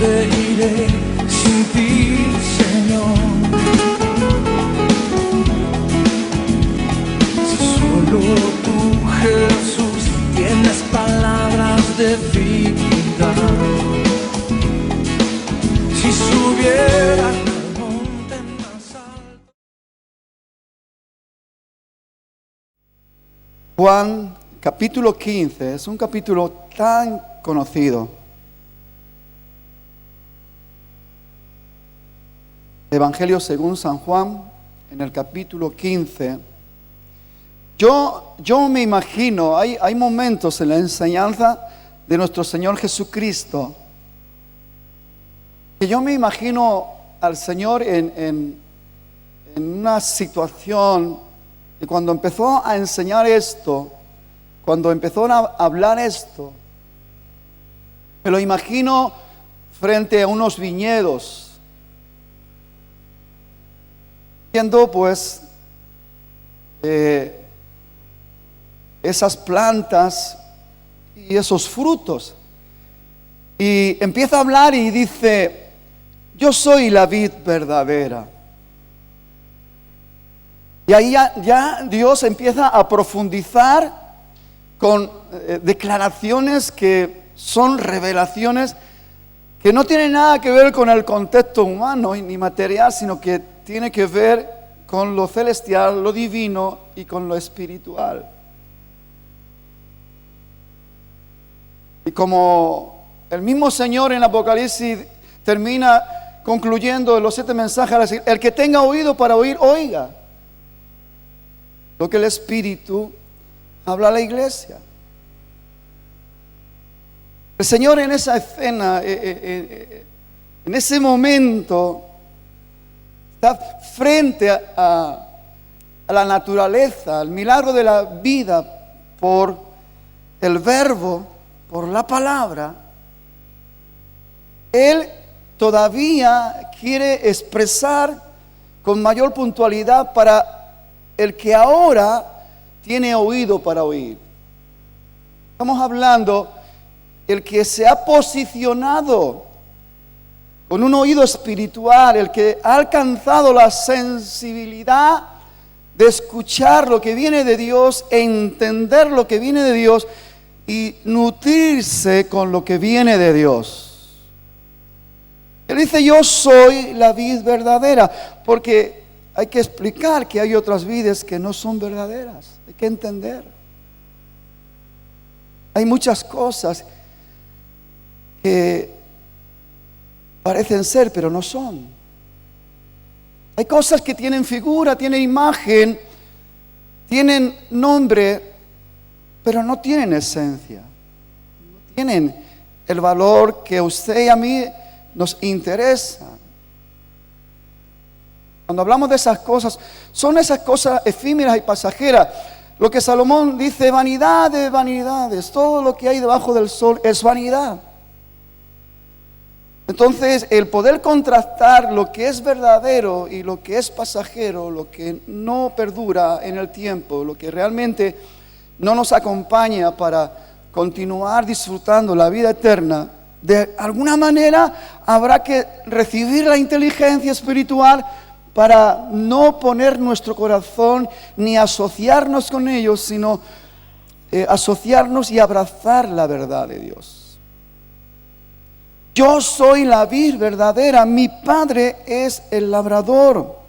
dónde iré sin ti, Señor? Si solo tú, Jesús, tienes palabras de vida. Si subiera al monte más alto. Juan capítulo 15 es un capítulo tan conocido. Evangelio según San Juan, en el capítulo 15. Yo me imagino, hay momentos en la enseñanza de nuestro Señor Jesucristo que yo me imagino al Señor en una situación que cuando empezó a enseñar esto, cuando empezó a hablar esto, me lo imagino frente a unos viñedos, viendo pues esas plantas y esos frutos. Y empieza a hablar y dice: yo soy la vid verdadera. Y ahí ya Dios empieza a profundizar con declaraciones que son revelaciones que no tienen nada que ver con el contexto humano ni material, sino que tiene que ver con lo celestial, lo divino y con lo espiritual. Y como el mismo Señor en Apocalipsis termina concluyendo los 7 mensajes, el que tenga oído para oír, oiga lo que el Espíritu habla a la iglesia. El Señor en esa escena, en ese momento, está frente a la naturaleza, al milagro de la vida por el verbo, por la palabra. Él todavía quiere expresar con mayor puntualidad para el que ahora tiene oído para oír. Estamos hablando el que se ha posicionado con un oído espiritual, el que ha alcanzado la sensibilidad de escuchar lo que viene de Dios, entender lo que viene de Dios y nutrirse con lo que viene de Dios. Él dice: yo soy la vid verdadera, porque hay que explicar que hay otras vides que no son verdaderas. Hay que entender. Hay muchas cosas que parecen ser, pero no son. Hay cosas que tienen figura, tienen imagen, tienen nombre, pero no tienen esencia. No tienen el valor que a usted y a mí nos interesa. Cuando hablamos de esas cosas, son esas cosas efímeras y pasajeras. Lo que Salomón dice: vanidad de vanidades, todo lo que hay debajo del sol es vanidad. Entonces, el poder contrastar lo que es verdadero y lo que es pasajero, lo que no perdura en el tiempo, lo que realmente no nos acompaña para continuar disfrutando la vida eterna, de alguna manera habrá que recibir la inteligencia espiritual para no poner nuestro corazón ni asociarnos con ellos, sino asociarnos y abrazar la verdad de Dios. Yo soy la vid verdadera, mi Padre es el labrador.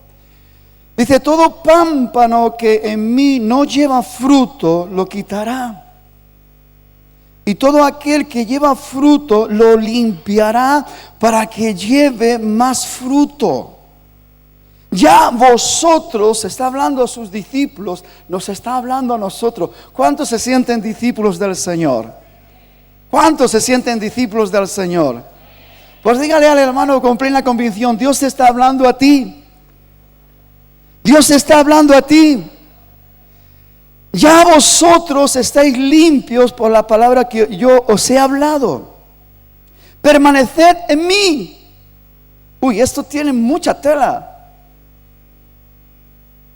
Dice: todo pámpano que en mí no lleva fruto, lo quitará. Y todo aquel que lleva fruto, lo limpiará para que lleve más fruto. Ya vosotros, está hablando a sus discípulos, nos está hablando a nosotros. ¿Cuántos se sienten discípulos del Señor? ¿Cuántos se sienten discípulos del Señor? Pues dígale al hermano con plena convicción: Dios te está hablando a ti. Dios está hablando a ti. Ya vosotros estáis limpios por la palabra que yo os he hablado. Permaneced en mí. Uy, esto tiene mucha tela.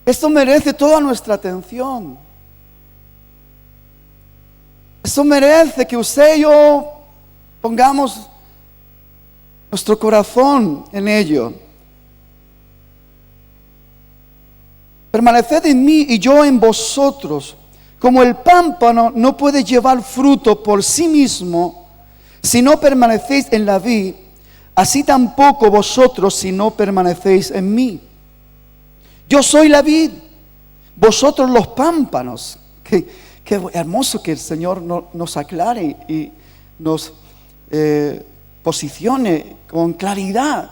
Esto merece toda nuestra atención. Esto merece que usted y yo pongamos nuestro corazón en ello. Permaneced en mí y yo en vosotros. Como el pámpano no puede llevar fruto por sí mismo si no permanecéis en la vid, así tampoco vosotros si no permanecéis en mí. Yo soy la vid, vosotros los pámpanos. Qué hermoso que el Señor nos aclare y nos posicione con claridad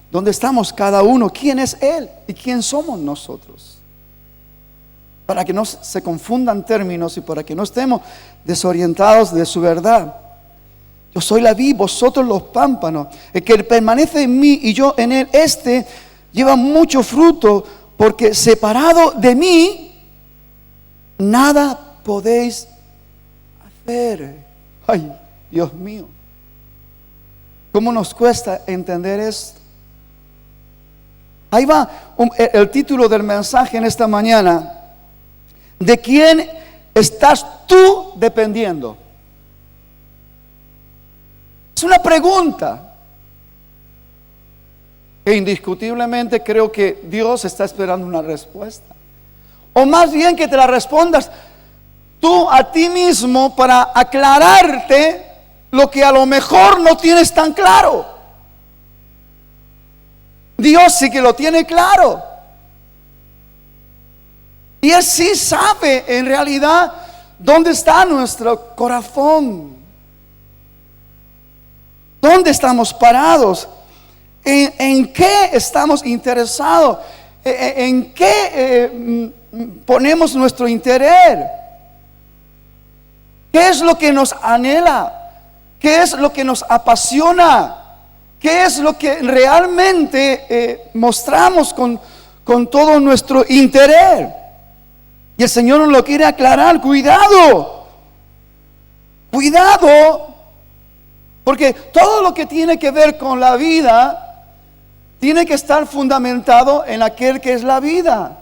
dónde estamos cada uno, quién es Él y quién somos nosotros. Para que no se confundan términos y para que no estemos desorientados de su verdad. Yo soy la vid, vosotros los pámpanos. El que permanece en mí y yo en él, este lleva mucho fruto, porque separado de mí, nada podéis hacer. Ay, Dios mío. ¿Cómo nos cuesta entender esto? Ahí va el título del mensaje en esta mañana. ¿De quién estás tú dependiendo? Es una pregunta. E indiscutiblemente creo que Dios está esperando una respuesta. O más bien que te la respondas tú a ti mismo para aclararte lo que a lo mejor no tienes tan claro. Dios sí que lo tiene claro. Y Él sí sabe en realidad dónde está nuestro corazón. ¿Dónde estamos parados? ¿En qué estamos interesados? ¿En qué ponemos nuestro interés? ¿Qué es lo que nos anhela? ¿Qué es lo que nos apasiona? ¿Qué es lo que realmente mostramos con todo nuestro interés? Y el Señor nos lo quiere aclarar. Cuidado, cuidado, porque todo lo que tiene que ver con la vida tiene que estar fundamentado en aquel que es la vida.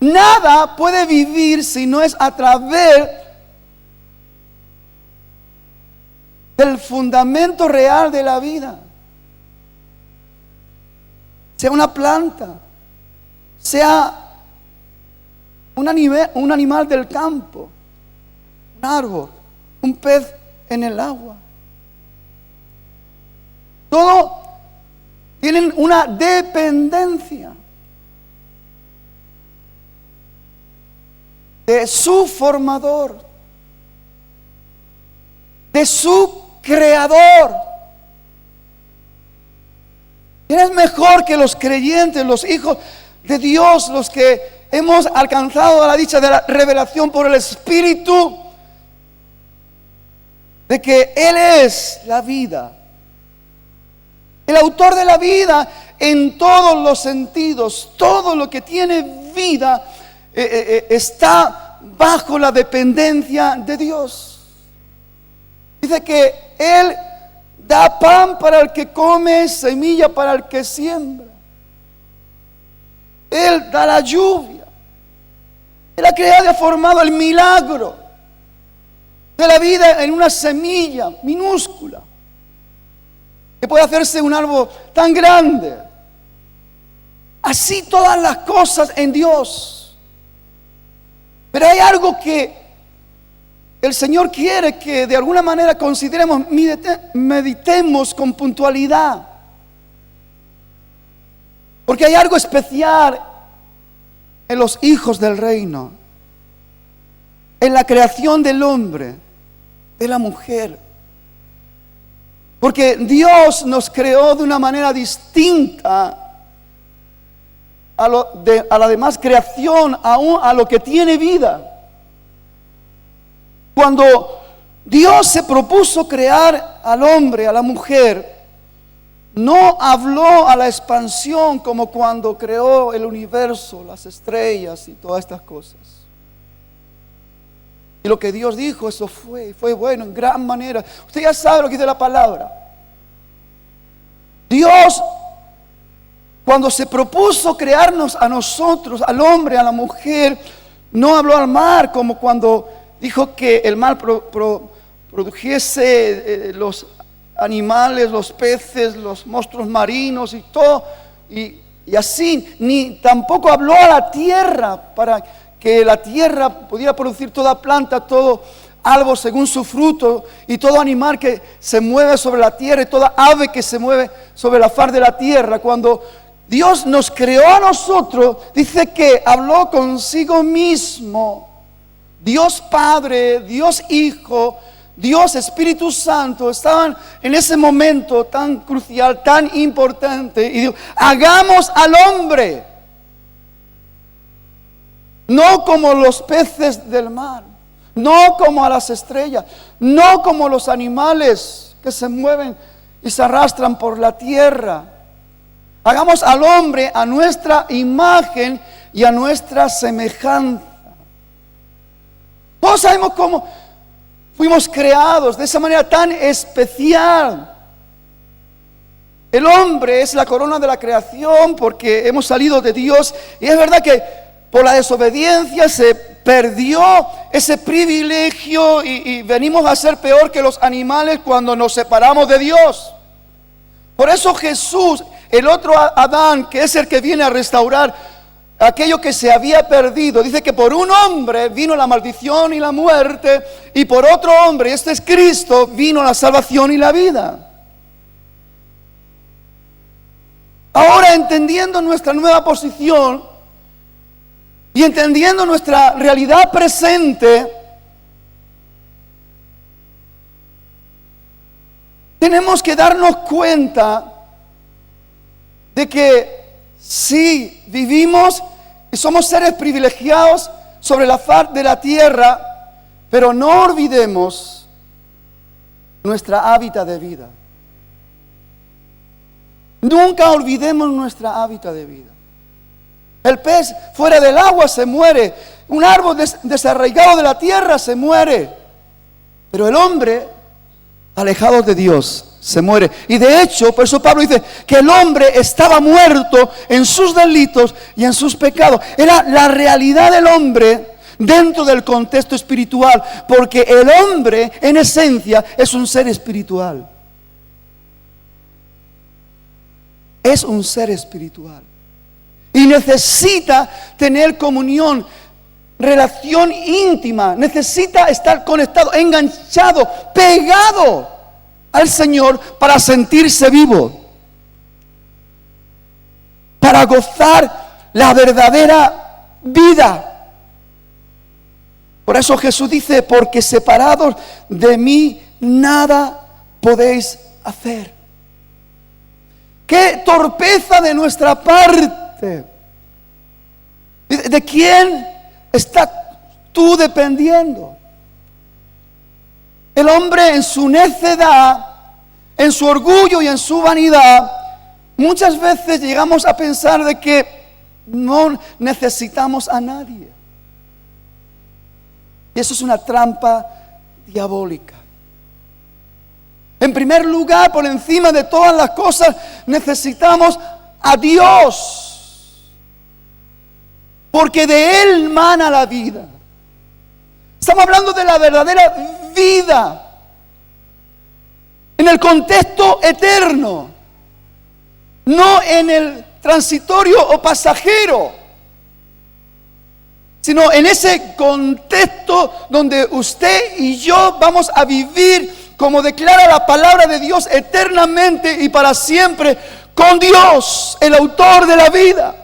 Nada puede vivir si no es a través del fundamento real de la vida. Sea una planta, sea un animal del campo, un árbol, un pez en el agua. Todo tienen una dependencia de su formador, de su creador. ¿Quién es mejor que los creyentes, los hijos de Dios, los que hemos alcanzado la dicha de la revelación por el Espíritu, de que Él es la vida, el autor de la vida en todos los sentidos? Todo lo que tiene vida está bajo la dependencia de Dios. Dice que Él da pan para el que come, semilla para el que siembra. Él da la lluvia. Él ha creado y ha formado el milagro de la vida en una semilla minúscula que puede hacerse un árbol tan grande. Así todas las cosas en Dios. Pero hay algo que el Señor quiere que de alguna manera consideremos, meditemos con puntualidad. Porque hay algo especial en los hijos del reino, en la creación del hombre, de la mujer. Porque Dios nos creó de una manera distinta a la demás creación, aún a lo que tiene vida. Cuando Dios se propuso crear al hombre, a la mujer, no habló a la expansión como cuando creó el universo, las estrellas y todas estas cosas. Y lo que Dios dijo, eso fue bueno en gran manera. Usted ya sabe lo que dice la palabra. Dios, cuando se propuso crearnos a nosotros, al hombre, a la mujer, no habló al mar como cuando dijo que el mar produjese los animales, los peces, los monstruos marinos y todo, y así, ni tampoco habló a la tierra para que la tierra pudiera producir toda planta, todo árbol según su fruto, y todo animal que se mueve sobre la tierra, y toda ave que se mueve sobre la faz de la tierra. Cuando Dios nos creó a nosotros, dice que habló consigo mismo. Dios Padre, Dios Hijo, Dios Espíritu Santo estaban en ese momento tan crucial, tan importante, y dijo: hagamos al hombre, no como los peces del mar, no como a las estrellas, no como los animales que se mueven y se arrastran por la tierra. Hagamos al hombre a nuestra imagen y a nuestra semejanza. Todos sabemos cómo fuimos creados de esa manera tan especial. El hombre es la corona de la creación porque hemos salido de Dios, y es verdad que por la desobediencia se perdió ese privilegio y venimos a ser peor que los animales cuando nos separamos de Dios. Por eso Jesús, el otro Adán, que es el que viene a restaurar aquello que se había perdido, dice que por un hombre vino la maldición y la muerte, y por otro hombre, y este es Cristo, vino la salvación y la vida. Ahora, entendiendo nuestra nueva posición y entendiendo nuestra realidad presente, tenemos que darnos cuenta de que sí vivimos y somos seres privilegiados sobre la faz de la tierra, pero no olvidemos nuestra hábitat de vida. Nunca olvidemos nuestra hábitat de vida. El pez fuera del agua se muere, un árbol desarraigado de la tierra se muere, pero el hombre alejado de Dios se muere. Y de hecho, por eso Pablo dice que el hombre estaba muerto en sus delitos y en sus pecados. Era la realidad del hombre dentro del contexto espiritual, porque el hombre en esencia es un ser espiritual. Es un ser espiritual. Y necesita tener comunión, relación íntima. Necesita estar conectado, enganchado, pegado al Señor para sentirse vivo, para gozar la verdadera vida. Por eso Jesús dice: porque separados de mí nada podéis hacer. ¡Qué torpeza de nuestra parte! ¿De quién estás tú dependiendo? El hombre en su necedad, en su orgullo y en su vanidad, muchas veces llegamos a pensar de que no necesitamos a nadie. Y eso es una trampa diabólica. En primer lugar, por encima de todas las cosas, necesitamos a Dios, porque de Él mana la vida. Estamos hablando de la verdadera vida en el contexto eterno, no en el transitorio o pasajero, sino en ese contexto donde usted y yo vamos a vivir, como declara la palabra de Dios, eternamente y para siempre con Dios, el autor de la vida.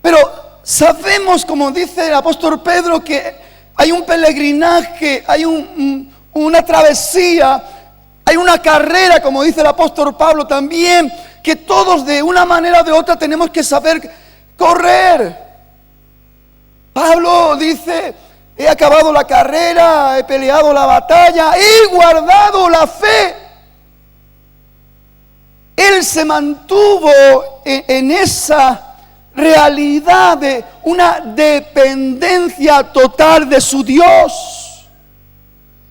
Pero sabemos, como dice el apóstol Pedro, que hay un peregrinaje, hay una travesía, hay una carrera, como dice el apóstol Pablo también, que todos de una manera o de otra tenemos que saber correr. Pablo dice: he acabado la carrera, he peleado la batalla, he guardado la fe. Él se mantuvo en esa realidad de una dependencia total de su Dios.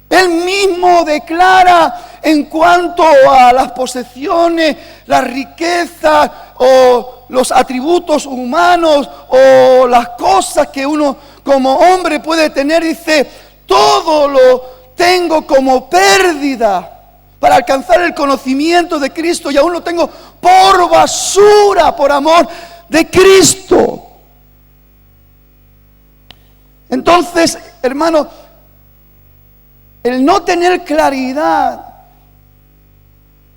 Él mismo declara en cuanto a las posesiones, las riquezas o los atributos humanos o las cosas que uno como hombre puede tener, dice: todo lo tengo como pérdida para alcanzar el conocimiento de Cristo y aún lo tengo por basura por amor de Cristo. Entonces, hermano, el no tener claridad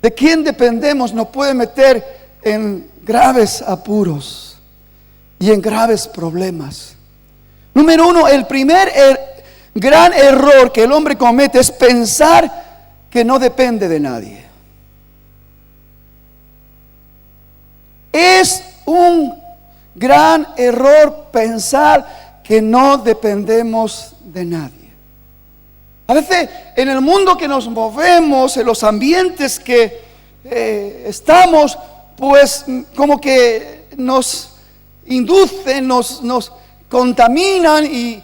de quién dependemos nos puede meter en graves apuros y en graves problemas. Número uno, el primer gran error que el hombre comete es pensar que no depende de nadie. Es un gran error pensar que no dependemos de nadie. A veces en el mundo que nos movemos, en los ambientes que estamos, pues como que nos inducen, nos contaminan y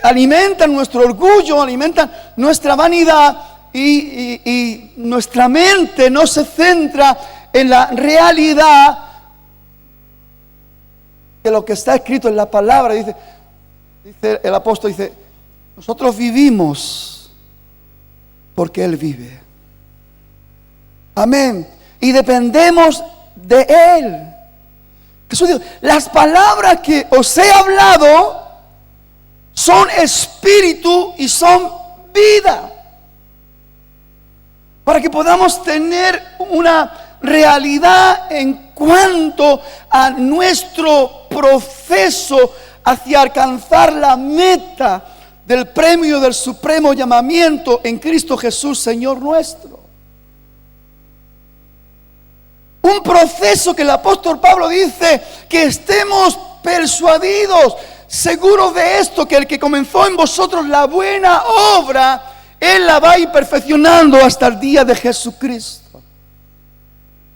alimentan nuestro orgullo, alimentan nuestra vanidad y nuestra mente no se centra en la realidad de lo que está escrito en la palabra. Dice el apóstol, dice, nosotros vivimos porque Él vive. Amén. Y dependemos de Él. Jesús dijo, las palabras que os he hablado son espíritu y son vida. Para que podamos tener una realidad en cuanto a nuestro proceso hacia alcanzar la meta del premio del supremo llamamiento en Cristo Jesús, Señor nuestro. Un proceso que el apóstol Pablo dice que estemos persuadidos, seguros de esto, que el que comenzó en vosotros la buena obra, Él la va a ir perfeccionando hasta el día de Jesucristo.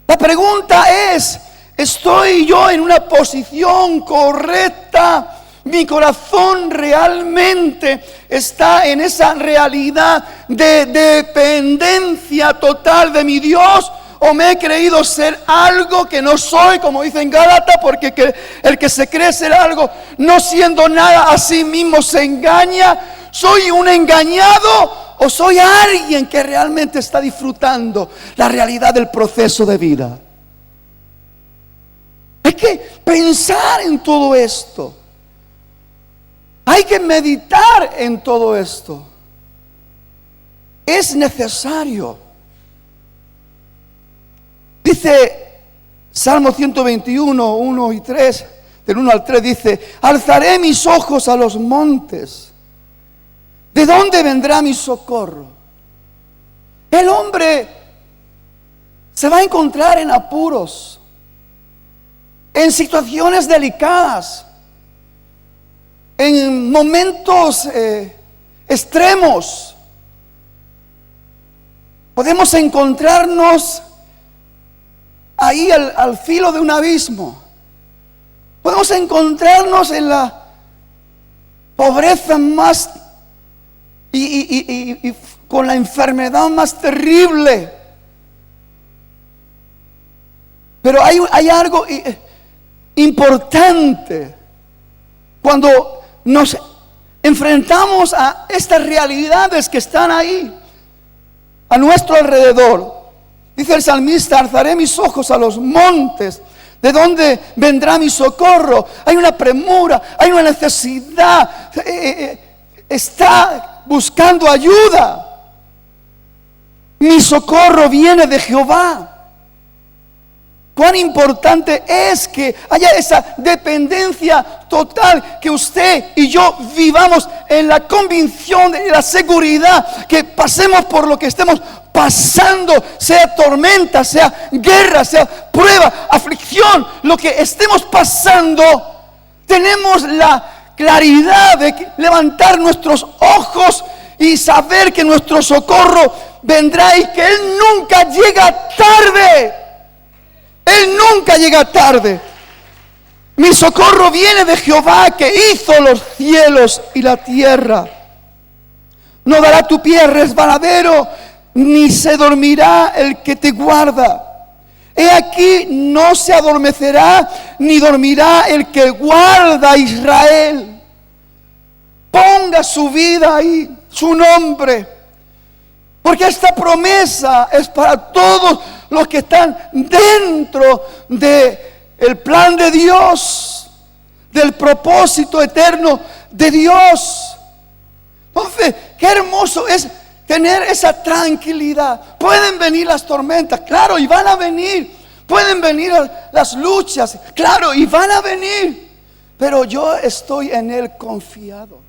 La pregunta es, ¿estoy yo en una posición correcta? ¿Mi corazón realmente está en esa realidad de dependencia total de mi Dios? ¿O me he creído ser algo que no soy, como dice en Gálatas? Porque el que se cree ser algo, no siendo nada a sí mismo, se engaña. ¿Soy un engañado o soy alguien que realmente está disfrutando la realidad del proceso de vida? Hay que pensar en todo esto. Hay que meditar en todo esto. Es necesario. Dice Salmo 121, 1 y 3, del 1 al 3, dice, alzaré mis ojos a los montes. ¿De dónde vendrá mi socorro? El hombre se va a encontrar en apuros, en situaciones delicadas, en momentos extremos. Podemos encontrarnos ahí al filo de un abismo. Podemos encontrarnos en la pobreza más y con la enfermedad más terrible. Pero hay algo importante cuando nos enfrentamos a estas realidades que están ahí a nuestro alrededor. Dice el salmista, alzaré mis ojos a los montes. ¿De dónde vendrá mi socorro? Hay una premura, hay una necesidad. Está buscando ayuda. Mi socorro viene de Jehová. Cuán importante es que haya esa dependencia total, que usted y yo vivamos en la convicción y la seguridad, que pasemos por lo que estemos pasando, sea tormenta, sea guerra, sea prueba, aflicción, lo que estemos pasando, tenemos la claridad de levantar nuestros ojos y saber que nuestro socorro vendrá y que Él nunca llega tarde. Él nunca llega tarde. Mi socorro viene de Jehová, que hizo los cielos y la tierra. No dará tu pie resbaladero, ni se dormirá el que te guarda. He aquí, no se adormecerá, ni dormirá el que guarda a Israel. Ponga su vida ahí, su nombre. Porque esta promesa es para todos los que están dentro del plan de Dios, del propósito eterno de Dios. Entonces, qué hermoso es tener esa tranquilidad. Pueden venir las tormentas, claro, y van a venir. Pueden venir las luchas, claro, y van a venir. Pero yo estoy en Él confiado.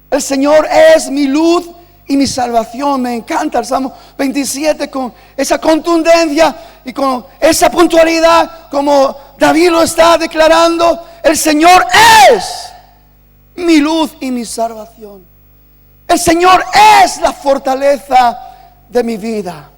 El Señor es mi luz y mi salvación. Me encanta el Salmo 27 con esa contundencia y con esa puntualidad, como David lo está declarando. El Señor es mi luz y mi salvación. El Señor es la fortaleza de mi vida.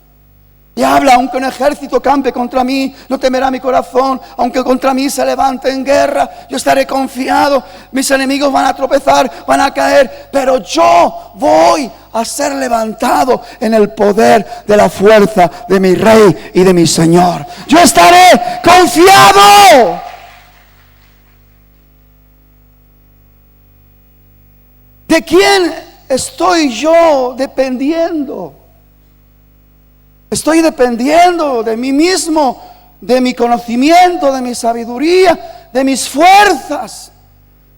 Y habla: aunque un ejército campe contra mí, no temerá mi corazón. Aunque contra mí se levante en guerra, yo estaré confiado. Mis enemigos van a tropezar, van a caer, pero yo voy a ser levantado en el poder de la fuerza de mi Rey y de mi Señor. Yo estaré confiado. ¿De quién estoy yo dependiendo? Estoy dependiendo de mí mismo, de mi conocimiento, de mi sabiduría, de mis fuerzas.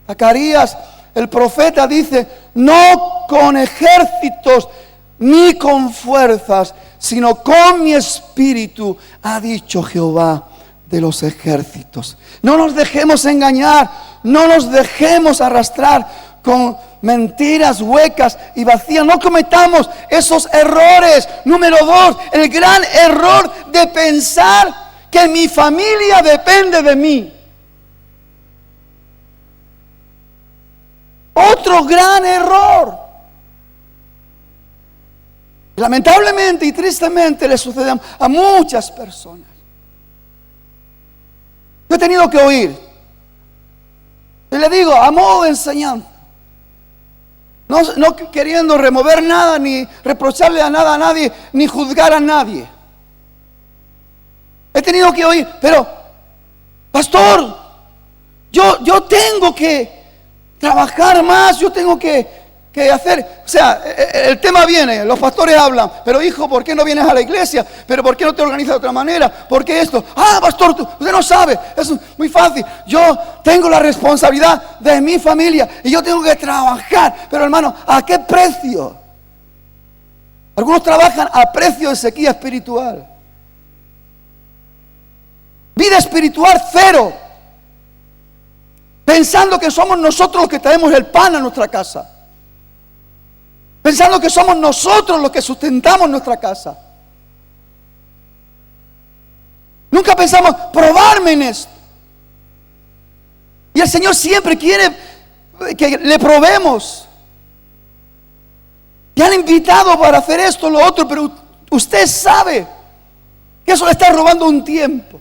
Zacarías, el profeta, dice: no con ejércitos ni con fuerzas, sino con mi espíritu, ha dicho Jehová de los ejércitos. No nos dejemos engañar, no nos dejemos arrastrar con mentiras huecas y vacías. No cometamos esos errores. Número 2, el gran error de pensar que mi familia depende de mí. Otro gran error. Lamentablemente y tristemente le sucede a muchas personas. Yo he tenido que oír, y le digo a modo de enseñanza, no queriendo remover nada, ni reprocharle a nadie, ni juzgar a nadie. He tenido que oír: pero pastor, yo tengo que trabajar más, yo tengo que hacer, o sea, el tema viene, los pastores hablan: pero hijo, ¿por qué no vienes a la iglesia? ¿Pero por qué no te organizas de otra manera? ¿Por qué esto? Ah, pastor, usted no sabe, es muy fácil. Yo tengo la responsabilidad de mi familia y yo tengo que trabajar. Pero hermano, ¿a qué precio? Algunos trabajan a precio de sequía espiritual. Vida espiritual cero, pensando que somos nosotros los que traemos el pan a nuestra casa, pensando que somos nosotros los que sustentamos nuestra casa. Nunca pensamos: probarme en esto. Y el Señor siempre quiere que le probemos. Te han invitado para hacer esto o lo otro, pero usted sabe que eso le está robando un tiempo.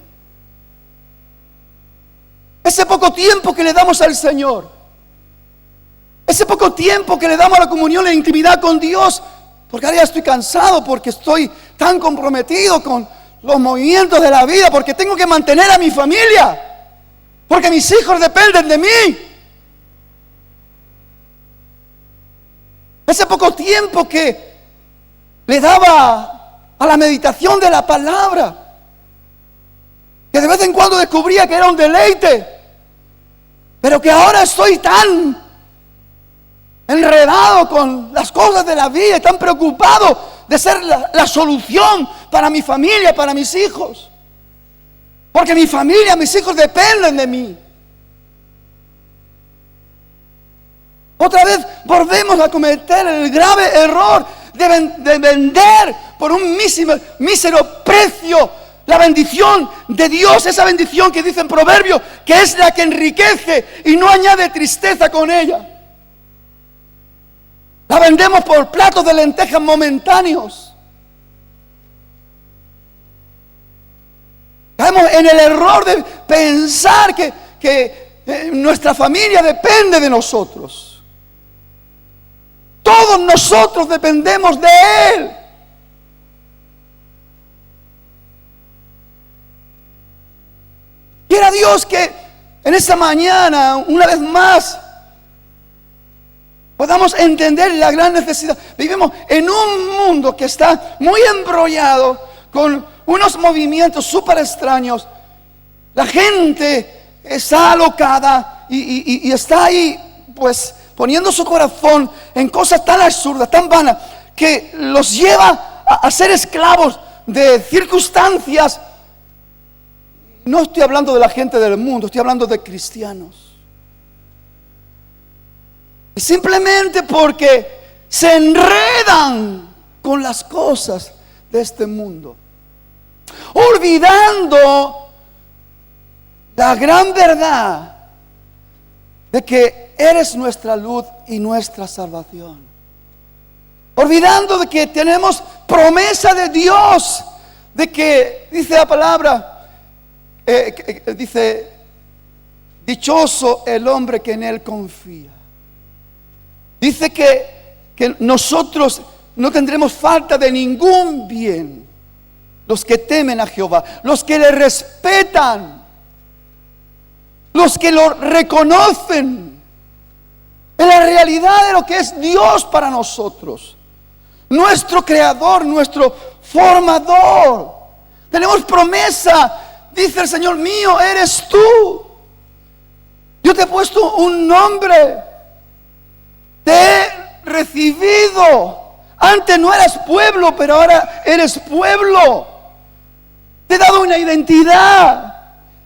Ese poco tiempo que le damos al Señor, ese poco tiempo que le damos a la comunión, la intimidad con Dios, porque ahora ya estoy cansado, porque estoy tan comprometido con los movimientos de la vida, porque tengo que mantener a mi familia, porque mis hijos dependen de mí. Ese poco tiempo que le daba a la meditación de la palabra, que de vez en cuando descubría que era un deleite, pero que ahora estoy tan enredado con las cosas de la vida y tan preocupado de ser la solución para mi familia, para mis hijos, porque mi familia, mis hijos dependen de mí. Otra vez volvemos a cometer el grave error de vender por un mísero precio la bendición de Dios, esa bendición que dice en Proverbios que es la que enriquece y no añade tristeza con ella. La vendemos por platos de lentejas momentáneos. Caemos en el error de pensar que nuestra familia depende de nosotros. Todos nosotros dependemos de Él. Quiera Dios que en esta mañana, una vez más, podamos entender la gran necesidad. Vivimos en un mundo que está muy embrollado con unos movimientos súper extraños. La gente está alocada y está ahí, pues, poniendo su corazón en cosas tan absurdas, tan vanas, que los lleva a ser esclavos de circunstancias. No estoy hablando de la gente del mundo, estoy hablando de cristianos. Y simplemente porque se enredan con las cosas de este mundo, olvidando la gran verdad de que eres nuestra luz y nuestra salvación. Olvidando de que tenemos promesa de Dios, de que, dice la palabra, dice, dichoso el hombre que en Él confía. Dice que nosotros no tendremos falta de ningún bien. Los que temen a Jehová, los que le respetan, los que lo reconocen en la realidad de lo que es Dios para nosotros, nuestro creador, nuestro formador. Tenemos promesa, dice el Señor: mío eres tú. Yo te he puesto un nombre, te he recibido. Antes no eras pueblo, pero ahora eres pueblo. Te he dado una identidad.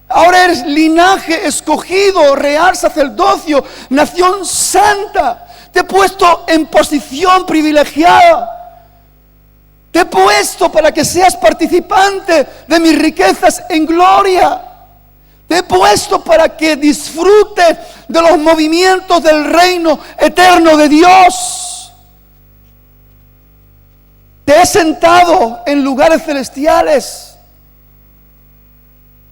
Ahora eres linaje escogido, real sacerdocio, nación santa. Te he puesto en posición privilegiada. Te he puesto para que seas participante de mis riquezas en gloria. Te he puesto para que disfrutes de los movimientos del reino eterno de Dios. Te he sentado en lugares celestiales.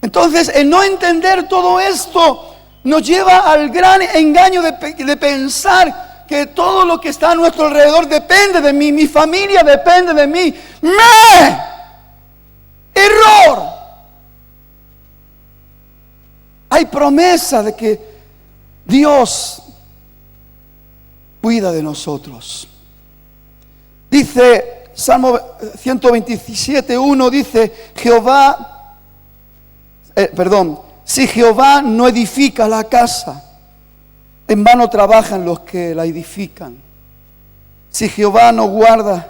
Entonces, el no entender todo esto nos lleva al gran engaño de pensar que todo lo que está a nuestro alrededor depende de mí, mi familia depende de mí. Error. Hay promesa de que Dios cuida de nosotros. Dice Salmo 127:1, dice: si Jehová no edifica la casa, en vano trabajan los que la edifican. Si Jehová no guarda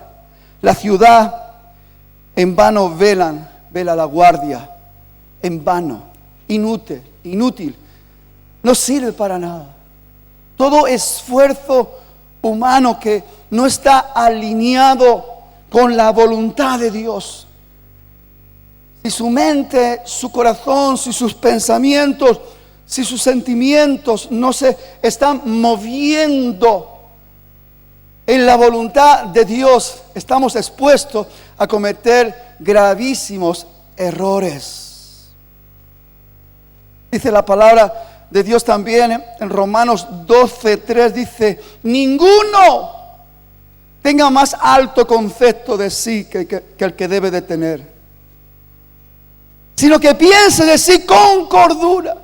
la ciudad, en vano vela la guardia. En vano, inútil, no sirve para nada. Todo esfuerzo humano que no está alineado con la voluntad de Dios, si su mente, su corazón, si sus pensamientos, si sus sentimientos no se están moviendo en la voluntad de Dios, estamos expuestos a cometer gravísimos errores. Dice la palabra de Dios también en Romanos 12:3, dice: ninguno tenga más alto concepto de sí que el que debe de tener, sino que piense de sí con cordura,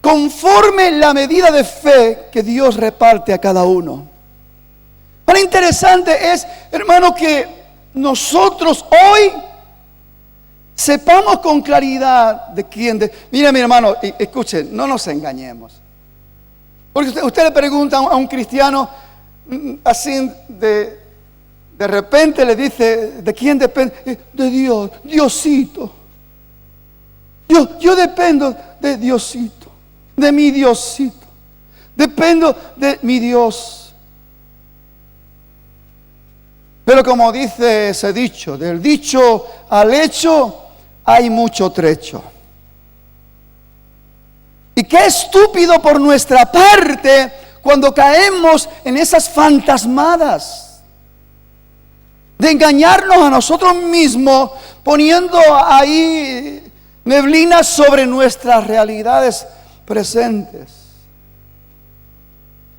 conforme la medida de fe que Dios reparte a cada uno. Lo interesante es, hermano, que nosotros hoy sepamos con claridad de quién. Mira, mi hermano, escuchen, no nos engañemos. Porque usted le pregunta a un cristiano así de repente le dice: ¿de quién depende? De Dios, Diosito. Yo dependo de Diosito, de mi Diosito. Dependo de mi Dios. Pero como dice ese dicho, del dicho al hecho hay mucho trecho. Y qué estúpido por nuestra parte cuando caemos en esas fantasmadas de engañarnos a nosotros mismos, poniendo ahí neblinas sobre nuestras realidades presentes.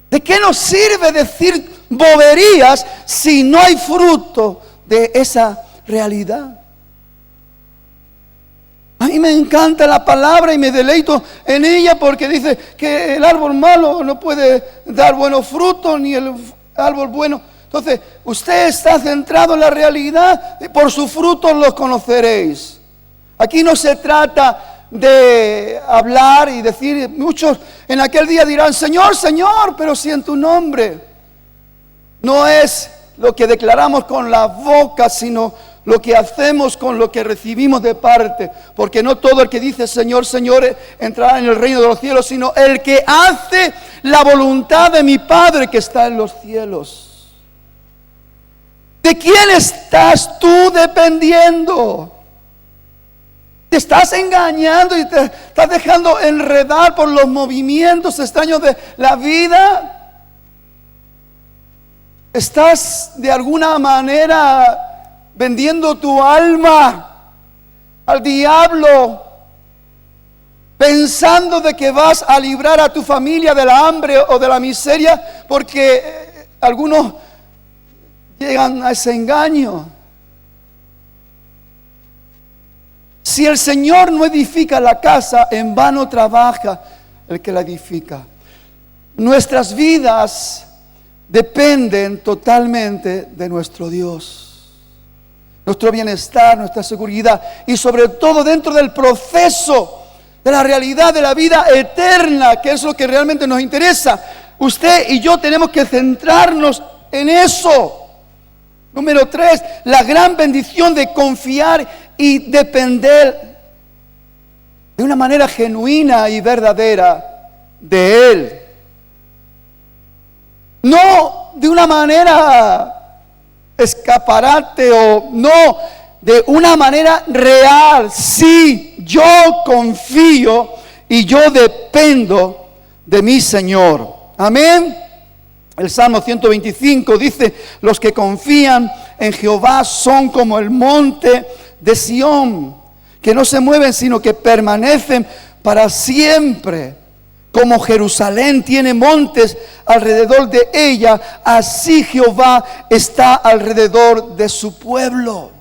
¿De qué nos sirve decir boberías si no hay fruto de esa realidad? A mí me encanta la palabra y me deleito en ella porque dice que el árbol malo no puede dar buenos frutos ni el árbol bueno. Entonces, usted está centrado en la realidad y por sus frutos los conoceréis. Aquí no se trata de hablar y decir, muchos en aquel día dirán, Señor, Señor, pero si en tu nombre. No es lo que declaramos con la boca, sino lo que hacemos con lo que recibimos de parte. Porque no todo el que dice Señor, Señor entrará en el reino de los cielos, sino el que hace la voluntad de mi Padre que está en los cielos. ¿De quién estás tú dependiendo? Te estás engañando y te estás dejando enredar por los movimientos extraños de la vida. ¿Estás de alguna manera vendiendo tu alma al diablo, pensando de que vas a librar a tu familia de la hambre o de la miseria? Porque algunos llegan a ese engaño. Si el Señor no edifica la casa, en vano trabaja el que la edifica. Nuestras vidas dependen totalmente de nuestro Dios, nuestro bienestar, nuestra seguridad y sobre todo dentro del proceso de la realidad de la vida eterna, que es lo que realmente nos interesa. Usted y yo tenemos que centrarnos en eso. Número 3, la gran bendición de confiar y depender de una manera genuina y verdadera de Él. No de una manera escaparate o no, de una manera real. Sí, yo confío y yo dependo de mi Señor. Amén. El Salmo 125 dice, los que confían en Jehová son como el monte de Sión, que no se mueven sino que permanecen para siempre. Como Jerusalén tiene montes alrededor de ella, así Jehová está alrededor de su pueblo.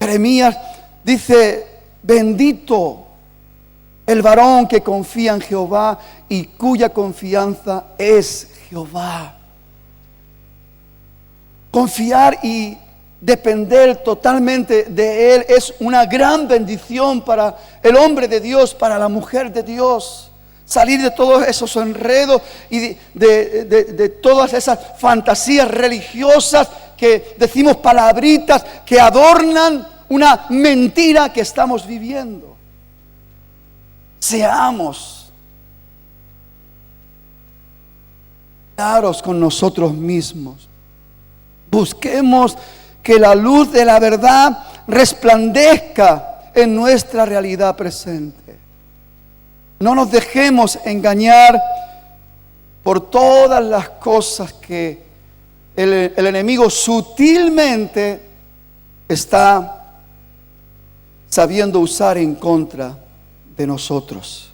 Jeremías dice, bendito el varón que confía en Jehová y cuya confianza es Jehová. Confiar y depender totalmente de Él es una gran bendición para el hombre de Dios, para la mujer de Dios. Salir de todos esos enredos y de todas esas fantasías religiosas que decimos palabritas que adornan una mentira que estamos viviendo. Seamos claros con nosotros mismos. Busquemos que la luz de la verdad resplandezca en nuestra realidad presente. No nos dejemos engañar por todas las cosas que el enemigo sutilmente está sabiendo usar en contra de nosotros.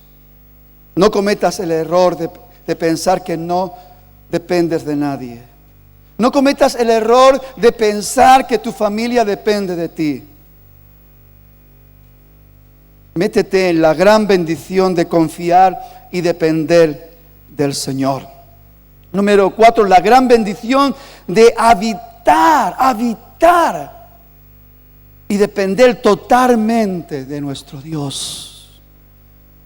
No cometas el error de pensar que no dependes de nadie. No cometas el error de pensar que tu familia depende de ti. Métete en la gran bendición de confiar y depender del Señor. Número 4, la gran bendición de habitar y depender totalmente de nuestro Dios.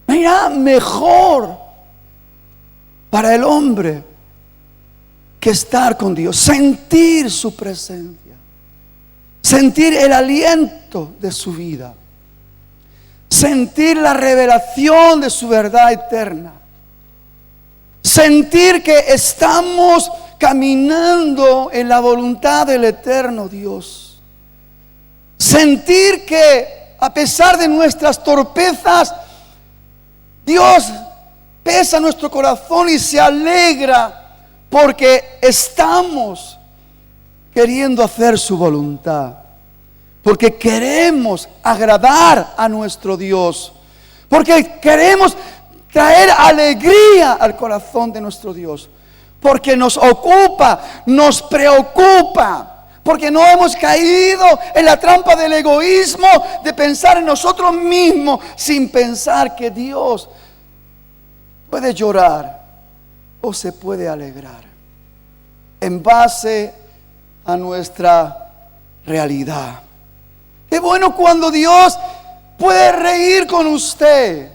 Mira, mejor para el hombre que estar con Dios, sentir su presencia, sentir el aliento de su vida, sentir la revelación de su verdad eterna, sentir que estamos caminando en la voluntad del eterno Dios, sentir que a pesar de nuestras torpezas, Dios pesa nuestro corazón y se alegra porque estamos queriendo hacer su voluntad, porque queremos agradar a nuestro Dios, porque queremos traer alegría al corazón de nuestro Dios, porque nos ocupa, nos preocupa, Porque no hemos caído en la trampa del egoísmo, de pensar en nosotros mismos, sin pensar que Dios puede llorar o se puede alegrar en base a nuestra realidad. Qué bueno cuando Dios puede reír con usted,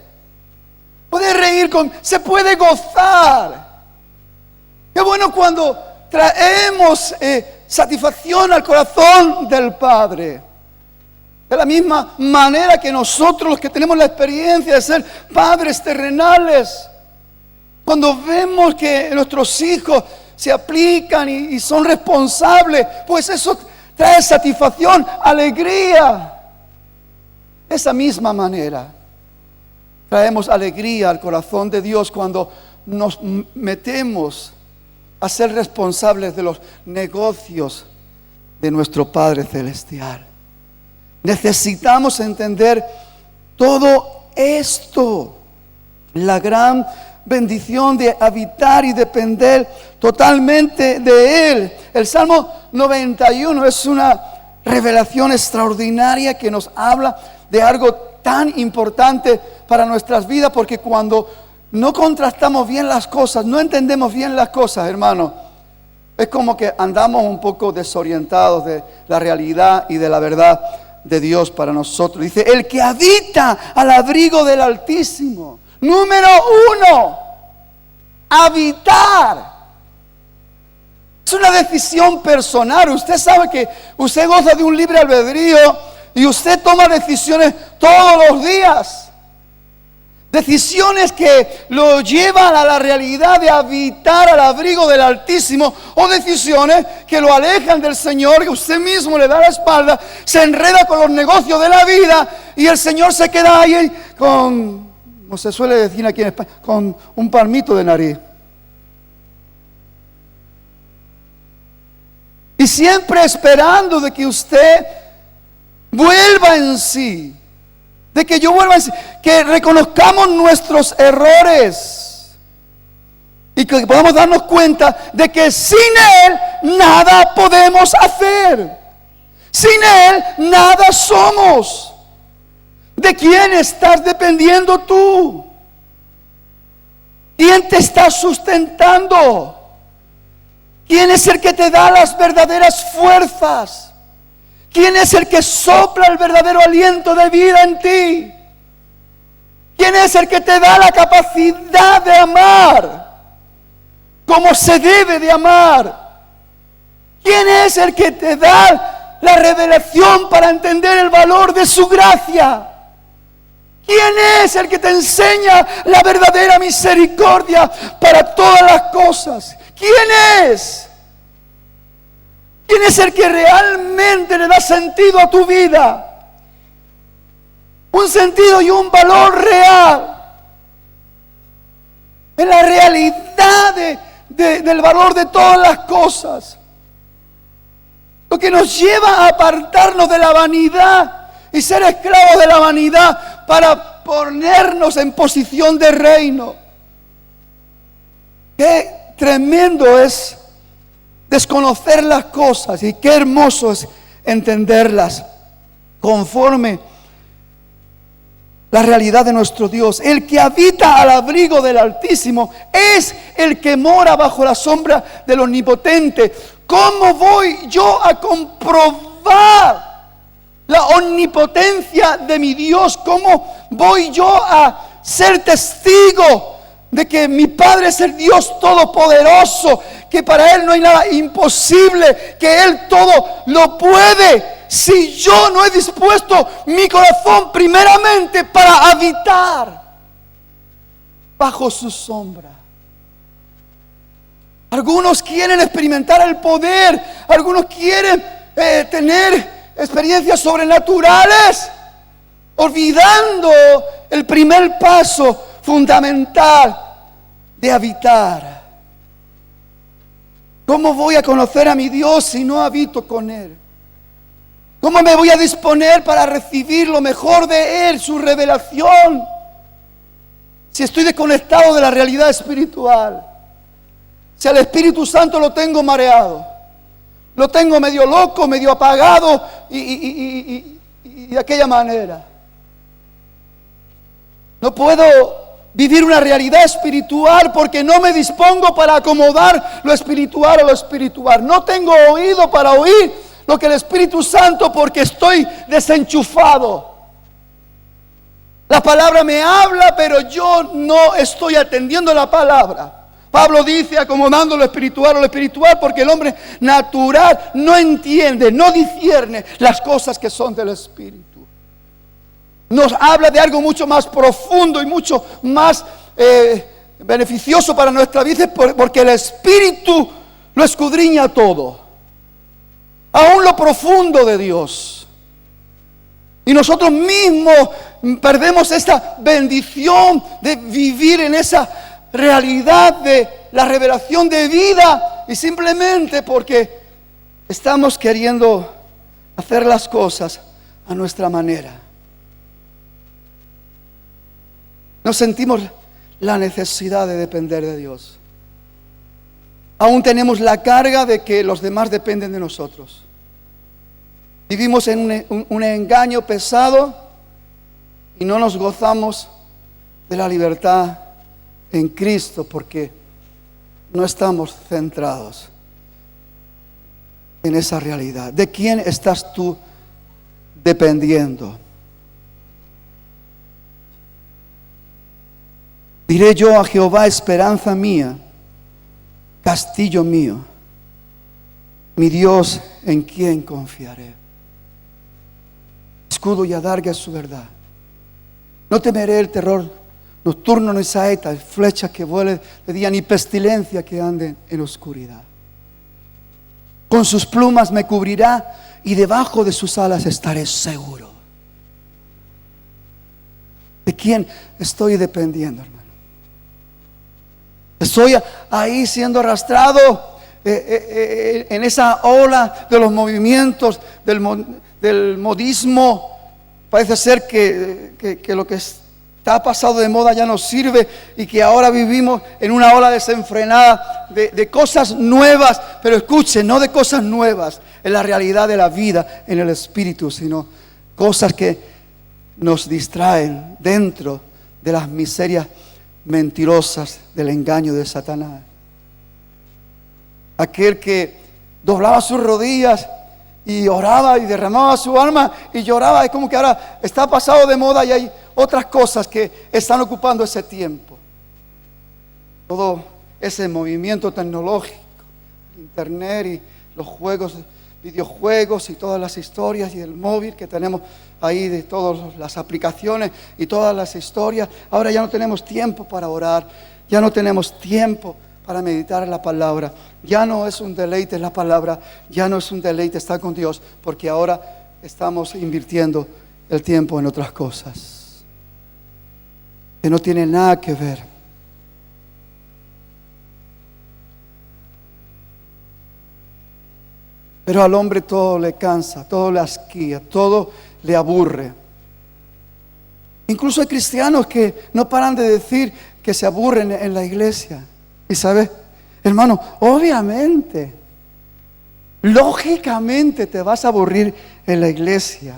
se puede gozar. Qué bueno cuando traemos satisfacción al corazón del Padre. De la misma manera que nosotros, los que tenemos la experiencia de ser padres terrenales, cuando vemos que nuestros hijos se aplican y son responsables, pues eso trae satisfacción, alegría. De esa misma manera, traemos alegría al corazón de Dios cuando nos metemos a ser responsables de los negocios de nuestro Padre Celestial. Necesitamos entender todo esto, la gran bendición de habitar y depender totalmente de Él. El Salmo 91 es una revelación extraordinaria que nos habla de algo tan importante para nuestras vidas, porque cuando no contrastamos bien las cosas, no entendemos bien las cosas, hermano, es como que andamos un poco desorientados de la realidad y de la verdad de Dios para nosotros. Dice, el que habita al abrigo del Altísimo. Número 1, habitar. Es una decisión personal. Usted sabe que usted goza de un libre albedrío y usted toma decisiones todos los días. Decisiones que lo llevan a la realidad de habitar al abrigo del Altísimo, o decisiones que lo alejan del Señor, que usted mismo le da la espalda, se enreda con los negocios de la vida y el Señor se queda ahí con, como se suele decir aquí en España, con un palmito de nariz. Y siempre esperando de que usted vuelva en sí. De que yo vuelva a decir, que reconozcamos nuestros errores y que podamos darnos cuenta de que sin Él nada podemos hacer. Sin Él nada somos. ¿De quién estás dependiendo tú? ¿Quién te está sustentando? ¿Quién es el que te da las verdaderas fuerzas? ¿Quién es el que sopla el verdadero aliento de vida en ti? ¿Quién es el que te da la capacidad de amar como se debe de amar? ¿Quién es el que te da la revelación para entender el valor de su gracia? ¿Quién es el que te enseña la verdadera misericordia para todas las cosas? ¿Quién es? ¿Quién es el que realmente le da sentido a tu vida? Un sentido y un valor real. En la realidad del valor de todas las cosas. Lo que nos lleva a apartarnos de la vanidad y ser esclavos de la vanidad para ponernos en posición de reino. Qué tremendo es desconocer las cosas y qué hermoso es entenderlas conforme la realidad de nuestro Dios. El que habita al abrigo del Altísimo es el que mora bajo la sombra del Omnipotente. ¿Cómo voy yo a comprobar la omnipotencia de mi Dios? ¿Cómo voy yo a ser testigo de que mi Padre es el Dios todopoderoso, que para Él no hay nada imposible, que Él todo lo puede, si yo no he dispuesto mi corazón primeramente para habitar bajo su sombra? Algunos quieren experimentar el poder, algunos quieren tener experiencias sobrenaturales, olvidando el primer paso fundamental de habitar. ¿Cómo voy a conocer a mi Dios si no habito con Él? ¿Cómo me voy a disponer para recibir lo mejor de Él, su revelación, si estoy desconectado de la realidad espiritual? Si al Espíritu Santo lo tengo mareado, lo tengo medio loco, medio apagado y de aquella manera. No puedo vivir una realidad espiritual porque no me dispongo para acomodar lo espiritual a lo espiritual. No tengo oído para oír lo que el Espíritu Santo porque estoy desenchufado. La palabra me habla, pero yo no estoy atendiendo la palabra. Pablo dice, acomodando lo espiritual a lo espiritual, porque el hombre natural no entiende, no discierne las cosas que son del Espíritu. Nos habla de algo mucho más profundo y mucho más beneficioso para nuestra vida, porque el Espíritu lo escudriña todo, aún lo profundo de Dios. Y nosotros mismos perdemos esta bendición de vivir en esa realidad de la revelación de vida, y simplemente porque estamos queriendo hacer las cosas a nuestra manera. No sentimos la necesidad de depender de Dios. Aún tenemos la carga de que los demás dependen de nosotros. Vivimos en un engaño pesado y no nos gozamos de la libertad en Cristo porque no estamos centrados en esa realidad. ¿De quién estás tú dependiendo? Diré yo a Jehová, esperanza mía, castillo mío, mi Dios, en quien confiaré. Escudo y adarga es su verdad. No temeré el terror nocturno, ni saeta, flecha que vuele de día, ni pestilencia que ande en oscuridad. Con sus plumas me cubrirá y debajo de sus alas estaré seguro. ¿De quién estoy dependiendo, hermano? Estoy ahí siendo arrastrado en esa ola de los movimientos del modismo. Parece ser que lo que está pasado de moda ya no sirve y que ahora vivimos en una ola desenfrenada de cosas nuevas. Pero escuchen, no de cosas nuevas en la realidad de la vida en el Espíritu, sino cosas que nos distraen dentro de las miserias mentirosas del engaño de Satanás. Aquel que doblaba sus rodillas y oraba y derramaba su alma y lloraba, es como que ahora está pasado de moda y hay otras cosas que están ocupando ese tiempo. Todo ese movimiento tecnológico, internet y los juegos, videojuegos y todas las historias y el móvil que tenemos ahí de todas las aplicaciones y todas las historias. Ahora ya no tenemos tiempo para orar, ya no tenemos tiempo para meditar en la palabra. Ya no es un deleite la palabra, ya no es un deleite estar con Dios, porque ahora estamos invirtiendo el tiempo en otras cosas que no tienen nada que ver. Pero al hombre todo le cansa, todo le asquía, todo le aburre. Incluso hay cristianos que no paran de decir que se aburren en la iglesia. Y sabes, hermano, obviamente, lógicamente te vas a aburrir en la iglesia.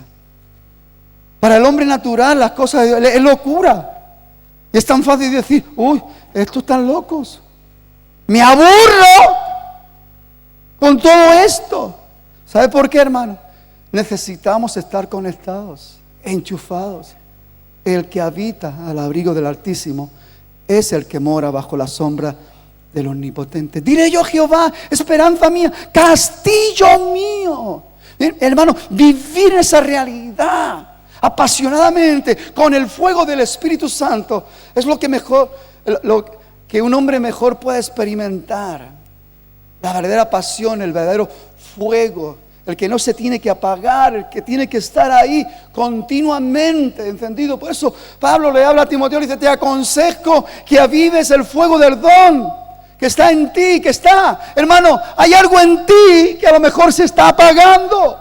Para el hombre natural las cosas de Dios es locura. Y es tan fácil decir, uy, estos están locos. Me aburro con todo esto. ¿Sabe por qué, hermano? Necesitamos estar conectados, enchufados. El que habita al abrigo del Altísimo es el que mora bajo la sombra del Omnipotente. Diré yo a Jehová, esperanza mía, castillo mío. Hermano, vivir esa realidad apasionadamente con el fuego del Espíritu Santo es lo que mejor, lo que un hombre mejor puede experimentar. La verdadera pasión, el verdadero fuego, el que no se tiene que apagar, el que tiene que estar ahí continuamente encendido. Por eso Pablo le habla a Timoteo y dice, te aconsejo que avives el fuego del don que está en ti, que está, hermano, hay algo en ti que a lo mejor se está apagando.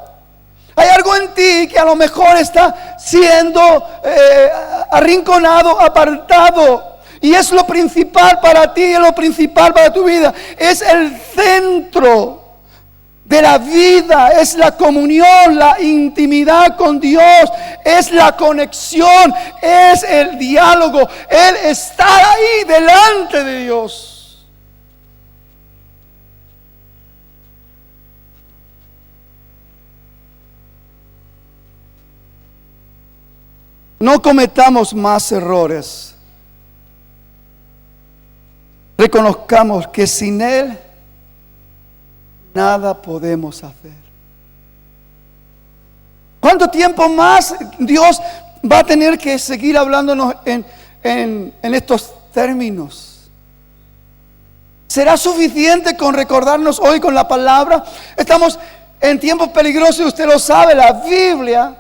Hay algo en ti que a lo mejor está siendo arrinconado, apartado. Y es lo principal para ti, es lo principal para tu vida. Es el centro de la vida, es la comunión, la intimidad con Dios, es la conexión, es el diálogo, el estar ahí delante de Dios. No cometamos más errores. Reconozcamos que sin Él nada podemos hacer. ¿Cuánto tiempo más Dios va a tener que seguir hablándonos en estos términos? ¿Será suficiente con recordarnos hoy con la palabra? Estamos en tiempos peligrosos y usted lo sabe. La Biblia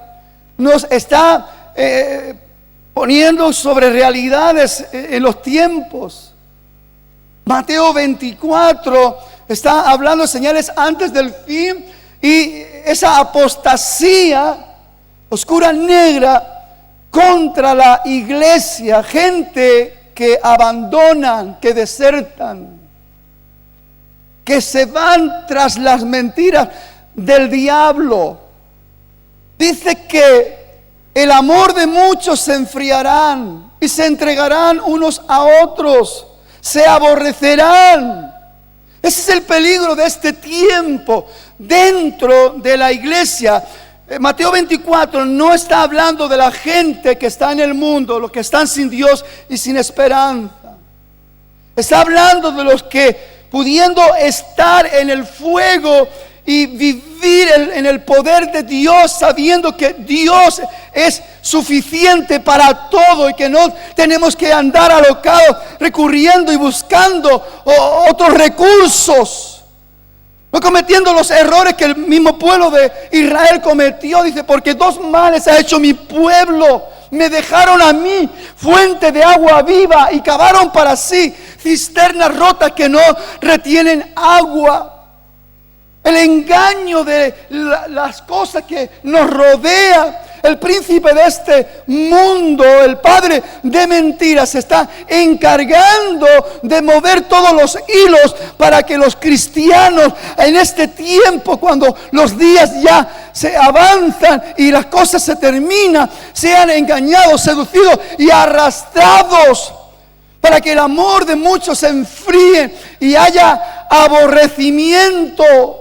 nos está poniendo sobre realidades en los tiempos. Mateo 24 está hablando de señales antes del fin, y esa apostasía oscura, negra, contra la iglesia, gente que abandonan, que desertan, que se van tras las mentiras del diablo. Dice que el amor de muchos se enfriarán y se entregarán unos a otros, se aborrecerán. Ese es el peligro de este tiempo dentro de la iglesia. Mateo 24 no está hablando de la gente que está en el mundo, los que están sin Dios y sin esperanza. Está hablando de los que, pudiendo estar en el fuego y vivir en el poder de Dios, sabiendo que Dios es suficiente para todo y que no tenemos que andar alocados recurriendo y buscando otros recursos, no cometiendo los errores que el mismo pueblo de Israel cometió. Dice: porque dos males ha hecho mi pueblo, me dejaron a mí fuente de agua viva y cavaron para sí cisternas rotas que no retienen agua. El engaño de las cosas que nos rodean. El príncipe de este mundo, el padre de mentiras, se está encargando de mover todos los hilos para que los cristianos en este tiempo, cuando los días ya se avanzan y las cosas se terminan, sean engañados, seducidos y arrastrados, para que el amor de muchos se enfríe y haya aborrecimiento.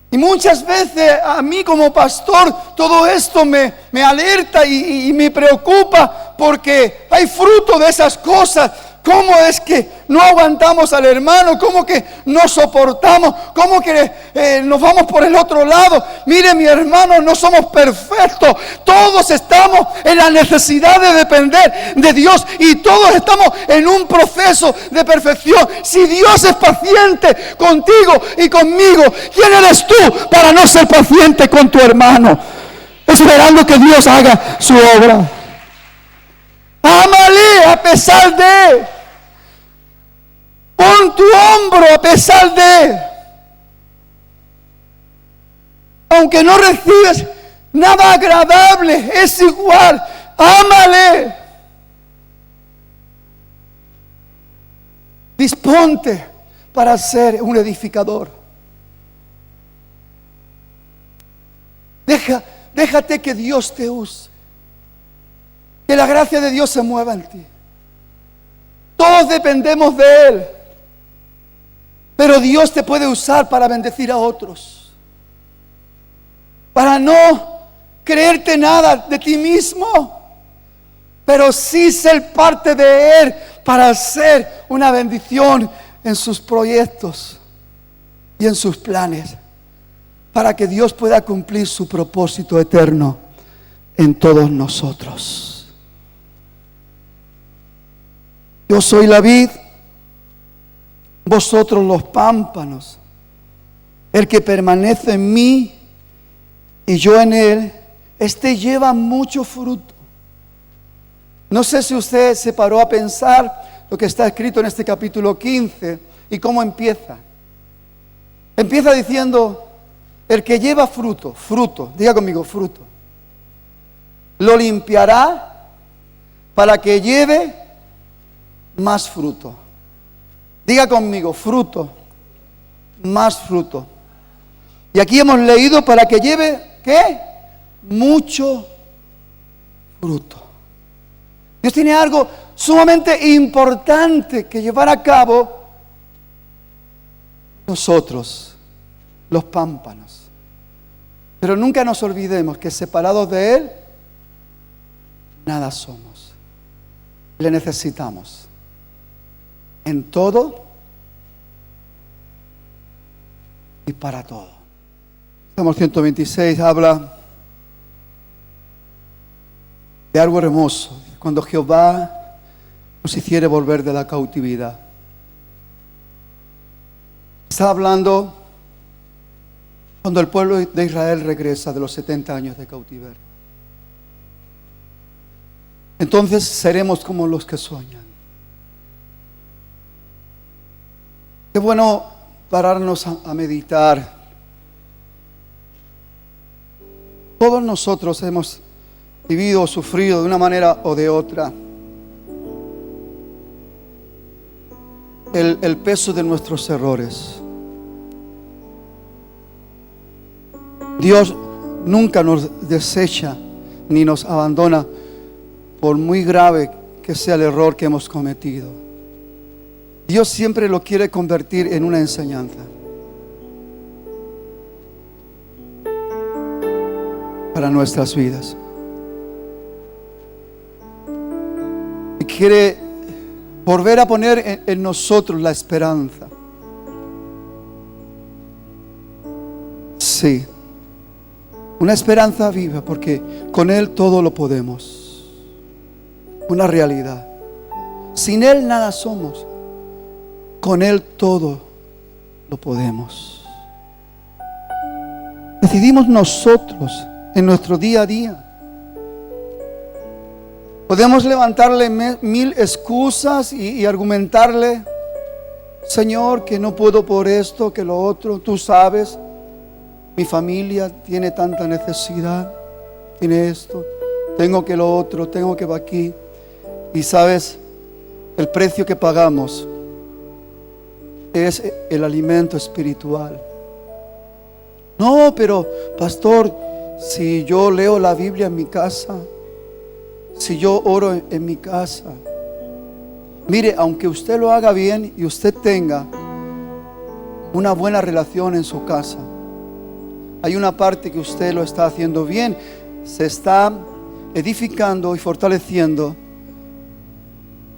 Y muchas veces a mí como pastor todo esto me alerta y me preocupa, porque hay fruto de esas cosas. ¿Cómo es que no aguantamos al hermano? ¿Cómo que no soportamos? ¿Cómo que nos vamos por el otro lado? Mire, mi hermano, no somos perfectos. Todos estamos en la necesidad de depender de Dios, y todos estamos en un proceso de perfección. Si Dios es paciente contigo y conmigo, ¿quién eres tú para no ser paciente con tu hermano, esperando que Dios haga su obra? Ámale a pesar de. Pon tu hombro a pesar de. Aunque no recibes nada agradable, es igual. Ámale. Disponte para ser un edificador. Déjate que Dios te use. Que la gracia de Dios se mueva en ti. Todos dependemos de Él. Pero Dios te puede usar para bendecir a otros. Para no creerte nada de ti mismo, pero sí ser parte de Él para hacer una bendición en sus proyectos y en sus planes, para que Dios pueda cumplir su propósito eterno en todos nosotros. Yo soy la vid, vosotros los pámpanos. El que permanece en mí y yo en él, este lleva mucho fruto. No sé si usted se paró a pensar lo que está escrito en este capítulo 15 y cómo empieza. Empieza diciendo: el que lleva fruto, diga conmigo, fruto, lo limpiará para que lleve más fruto. Diga conmigo, fruto. más fruto. Y aquí hemos leído para que lleve, ¿qué? Mucho fruto. Dios tiene algo sumamente importante que llevar a cabo nosotros, los pámpanos. Pero nunca nos olvidemos que separados de Él, nada somos. Le necesitamos. En todo y para todo. Salmo 126 habla de algo hermoso. Cuando Jehová nos hiciere volver de la cautividad. Está hablando cuando el pueblo de Israel regresa de los 70 años de cautiverio. Entonces seremos como los que sueñan. Qué bueno pararnos a meditar. Todos nosotros hemos vivido o sufrido de una manera o de otra el peso de nuestros errores. Dios nunca nos desecha ni nos abandona por muy grave que sea el error que hemos cometido. Dios siempre lo quiere convertir en una enseñanza para nuestras vidas. Y quiere volver a poner en nosotros la esperanza. Sí, una esperanza viva, porque con Él todo lo podemos. Una realidad. Sin Él nada somos. Con Él todo lo podemos. Decidimos nosotros en nuestro día a día. Podemos levantarle 1000 excusas y argumentarle: Señor, que no puedo por esto, que lo otro. Tú sabes, mi familia tiene tanta necesidad, tiene esto, tengo que lo otro, tengo que va aquí. Y sabes, el precio que pagamos es el alimento espiritual. No, pero pastor, si yo leo la Biblia en mi casa, si yo oro en mi casa, mire, aunque usted lo haga bien y usted tenga una buena relación en su casa, hay una parte que usted lo está haciendo bien, se está edificando y fortaleciendo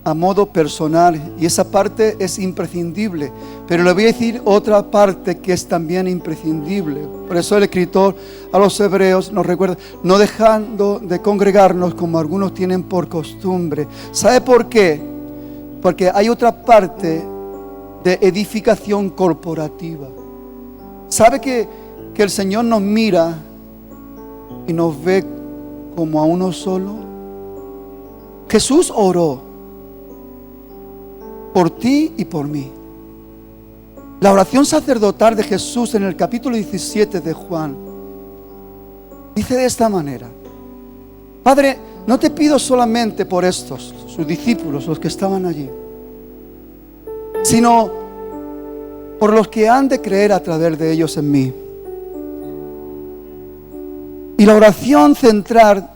a modo personal, y esa parte es imprescindible. Pero le voy a decir otra parte que es también imprescindible. Por eso el escritor a los hebreos nos recuerda: no dejando de congregarnos como algunos tienen por costumbre. ¿Sabe por qué? Porque hay otra parte de edificación corporativa. ¿Sabe que el Señor nos mira y nos ve como a uno solo? Jesús oró por ti y por mí. La oración sacerdotal de Jesús en el capítulo 17 de Juan dice de esta manera: Padre, no te pido solamente por estos, sus discípulos, los que estaban allí, sino por los que han de creer a través de ellos en mí. Y la oración central,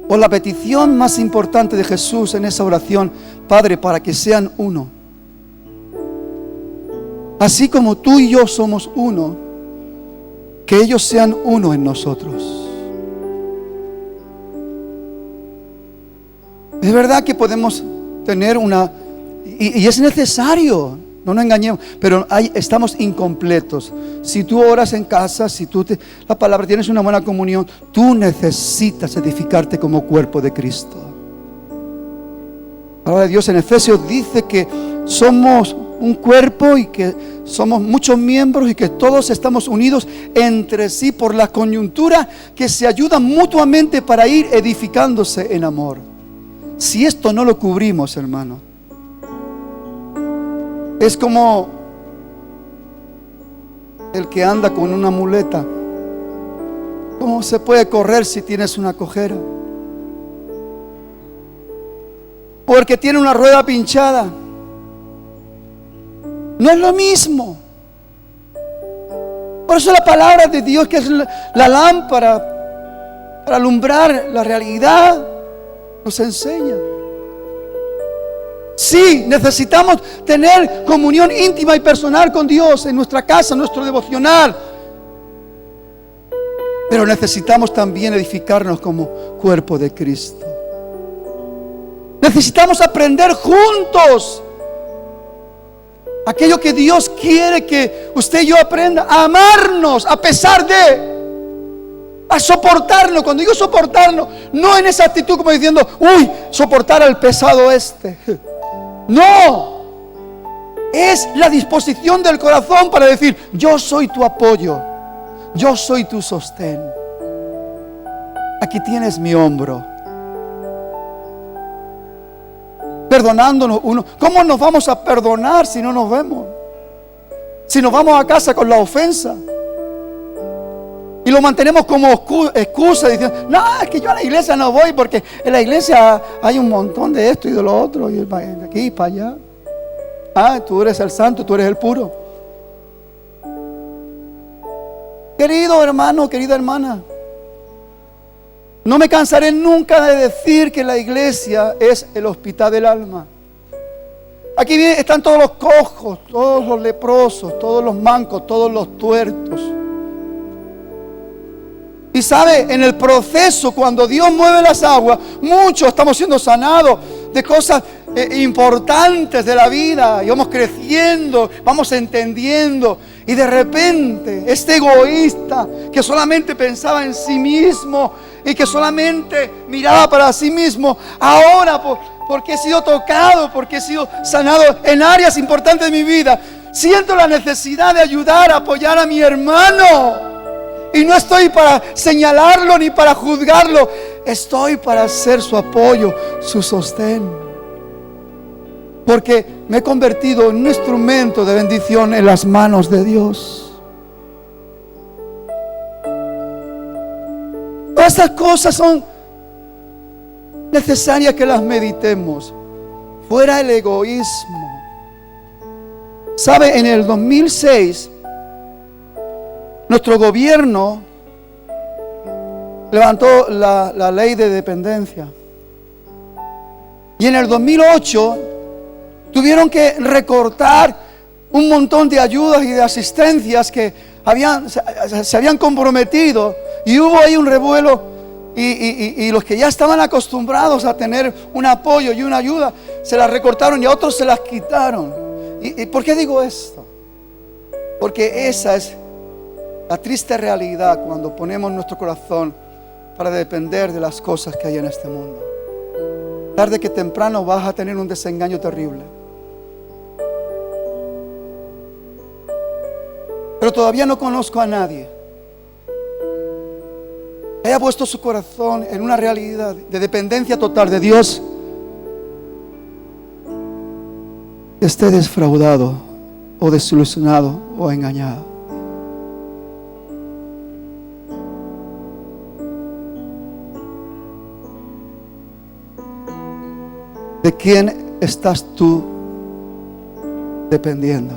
o la petición más importante de Jesús en esa oración: Padre, para que sean uno. Así como tú y yo somos uno, que ellos sean uno en nosotros. Es verdad que podemos tener una, y es necesario, no nos engañemos, pero estamos incompletos. Si tú oras en casa, si la palabra, tienes una buena comunión, tú necesitas edificarte como cuerpo de Cristo. La palabra de Dios en Efesios dice que somos un cuerpo y que somos muchos miembros y que todos estamos unidos entre sí por la coyuntura, que se ayudan mutuamente para ir edificándose en amor. Si esto no lo cubrimos, hermano, es como el que anda con una muleta. ¿Cómo se puede correr si tienes una cojera? Porque tiene una rueda pinchada. No es lo mismo. Por eso la palabra de Dios, que es la lámpara para alumbrar la realidad, nos enseña. Sí, necesitamos tener comunión íntima y personal con Dios en nuestra casa, en nuestro devocional. Pero necesitamos también edificarnos como cuerpo de Cristo. Necesitamos aprender juntos aquello que Dios quiere que usted y yo aprenda, a amarnos a pesar de, a soportarnos. Cuando digo soportarnos, no en esa actitud como diciendo, uy, soportar al pesado este. No, es la disposición del corazón para decir, yo soy tu apoyo, yo soy tu sostén. Aquí tienes mi hombro. Perdonándonos uno. ¿Cómo nos vamos a perdonar si no nos vemos? Si nos vamos a casa con la ofensa y lo mantenemos como excusa, diciendo, no, es que yo a la iglesia no voy porque en la iglesia hay un montón de esto y de lo otro, y de aquí y para allá. Ah, tú eres el santo, tú eres el puro. Querido hermano, querida hermana, no me cansaré nunca de decir que la iglesia es el hospital del alma. Aquí están todos los cojos, todos los leprosos, todos los mancos, todos los tuertos. Y sabe, en el proceso, cuando Dios mueve las aguas, muchos estamos siendo sanados de cosas importantes de la vida, y vamos creciendo, vamos entendiendo, y de repente este egoísta que solamente pensaba en sí mismo y que solamente miraba para sí mismo, ahora porque he sido tocado, porque he sido sanado en áreas importantes de mi vida, siento la necesidad de ayudar, apoyar a mi hermano. Y no estoy para señalarlo ni para juzgarlo, estoy para ser su apoyo, su sostén. Porque me he convertido en un instrumento de bendición en las manos de Dios. Todas estas cosas son necesarias que las meditemos. Fuera el egoísmo. ¿Sabe? En el 2006 nuestro gobierno levantó la ley de dependencia. Y en el 2008 tuvieron que recortar un montón de ayudas y de asistencias que se habían comprometido. Y hubo ahí un revuelo. Y los que ya estaban acostumbrados a tener un apoyo y una ayuda, se las recortaron y a otros se las quitaron. ¿Y por qué digo esto? Porque esa es la triste realidad cuando ponemos nuestro corazón para depender de las cosas que hay en este mundo. Tarde que temprano vas a tener un desengaño terrible. Pero todavía no conozco a nadie que haya puesto su corazón en una realidad de dependencia total de Dios, que esté defraudado o desilusionado o engañado. ¿De quién estás tú dependiendo?